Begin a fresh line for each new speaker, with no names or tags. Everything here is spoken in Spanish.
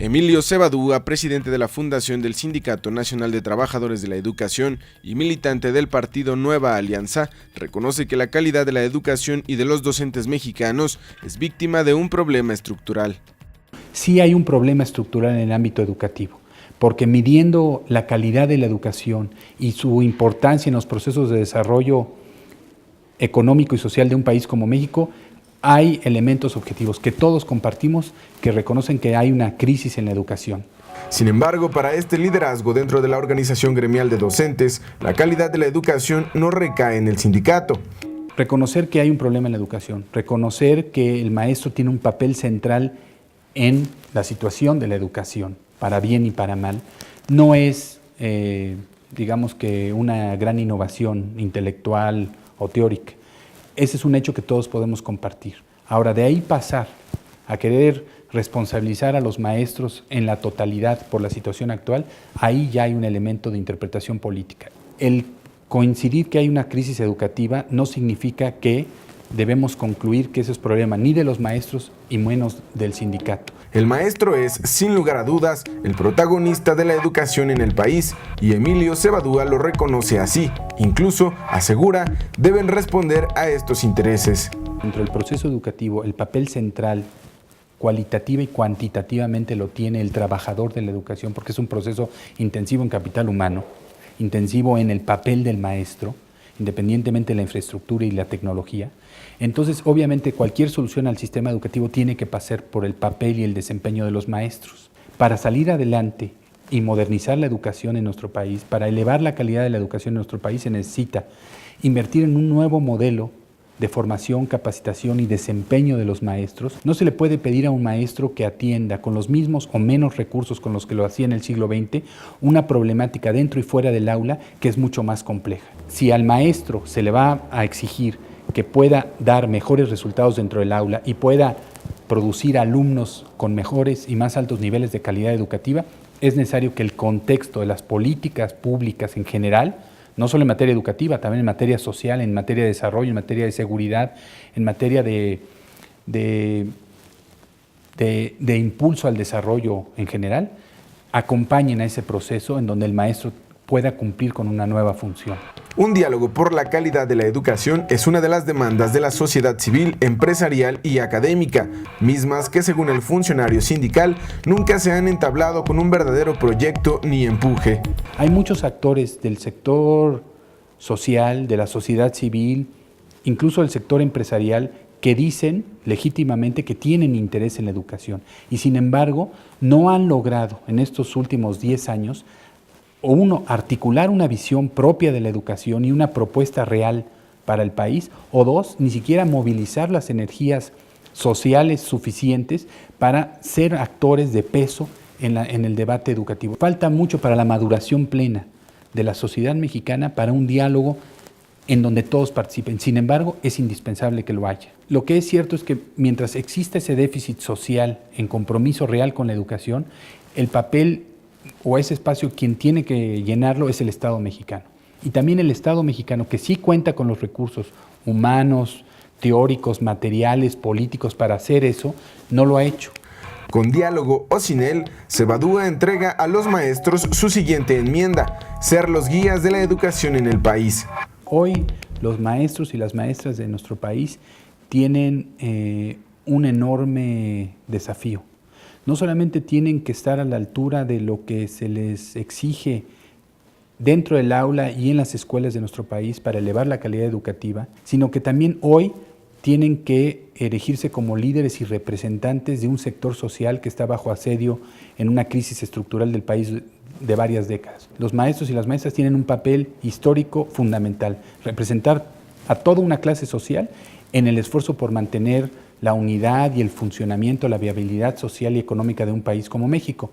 Emilio Cebadúa, presidente de la Fundación del Sindicato Nacional de Trabajadores de la Educación y militante del partido Nueva Alianza, reconoce que la calidad de la educación y de los docentes mexicanos es víctima de un problema estructural.
Sí hay un problema estructural en el ámbito educativo, porque midiendo la calidad de la educación y su importancia en los procesos de desarrollo económico y social de un país como México, hay elementos objetivos que todos compartimos que reconocen que hay una crisis en la educación.
Sin embargo, para este liderazgo dentro de la organización gremial de docentes, la calidad de la educación no recae en el sindicato.
Reconocer que hay un problema en la educación, reconocer que el maestro tiene un papel central en la situación de la educación, para bien y para mal, no es, digamos que una gran innovación intelectual o teórica. Ese es un hecho que todos podemos compartir. Ahora, de ahí pasar a querer responsabilizar a los maestros en la totalidad por la situación actual, ahí ya hay un elemento de interpretación política. El coincidir que hay una crisis educativa no significa que debemos concluir que ese es problema ni de los maestros y menos del sindicato.
El maestro es, sin lugar a dudas, el protagonista de la educación en el país y Emilio Cebadúa lo reconoce así. Incluso, asegura, deben responder a estos intereses.
Dentro del proceso educativo, el papel central, cualitativa y cuantitativamente lo tiene el trabajador de la educación, porque es un proceso intensivo en capital humano, intensivo en el papel del maestro, independientemente de la infraestructura y la tecnología. Entonces, obviamente, cualquier solución al sistema educativo tiene que pasar por el papel y el desempeño de los maestros. Para salir adelante y modernizar la educación en nuestro país, para elevar la calidad de la educación en nuestro país, se necesita invertir en un nuevo modelo de formación, capacitación y desempeño de los maestros. No se le puede pedir a un maestro que atienda con los mismos o menos recursos con los que lo hacía en el siglo XX una problemática dentro y fuera del aula que es mucho más compleja. Si al maestro se le va a exigir que pueda dar mejores resultados dentro del aula y pueda producir alumnos con mejores y más altos niveles de calidad educativa, es necesario que el contexto de las políticas públicas en general, no solo en materia educativa, también en materia social, en materia de desarrollo, en materia de seguridad, en materia de impulso al desarrollo en general, acompañen a ese proceso en donde el maestro pueda cumplir con una nueva función.
Un diálogo por la calidad de la educación es una de las demandas de la sociedad civil, empresarial y académica, mismas que según el funcionario sindical nunca se han entablado con un verdadero proyecto ni empuje.
Hay muchos actores del sector social, de la sociedad civil, incluso del sector empresarial, que dicen legítimamente que tienen interés en la educación y sin embargo no han logrado en estos últimos 10 años o uno, articular una visión propia de la educación y una propuesta real para el país, o dos, ni siquiera movilizar las energías sociales suficientes para ser actores de peso en el debate educativo. Falta mucho para la maduración plena de la sociedad mexicana para un diálogo en donde todos participen. Sin embargo, es indispensable que lo haya. Lo que es cierto es que mientras exista ese déficit social en compromiso real con la educación, el papel o ese espacio quien tiene que llenarlo es el Estado mexicano. Y también el Estado mexicano, que sí cuenta con los recursos humanos, teóricos, materiales, políticos para hacer eso, no lo ha hecho.
Con diálogo o sin él, Cebadúa entrega a los maestros su siguiente enmienda: ser los guías de la educación en el país.
Hoy los maestros y las maestras de nuestro país tienen un enorme desafío. No solamente tienen que estar a la altura de lo que se les exige dentro del aula y en las escuelas de nuestro país para elevar la calidad educativa, sino que también hoy tienen que erigirse como líderes y representantes de un sector social que está bajo asedio en una crisis estructural del país de varias décadas. Los maestros y las maestras tienen un papel histórico fundamental, representar a toda una clase social en el esfuerzo por mantener la unidad y el funcionamiento, la viabilidad social y económica de un país como México.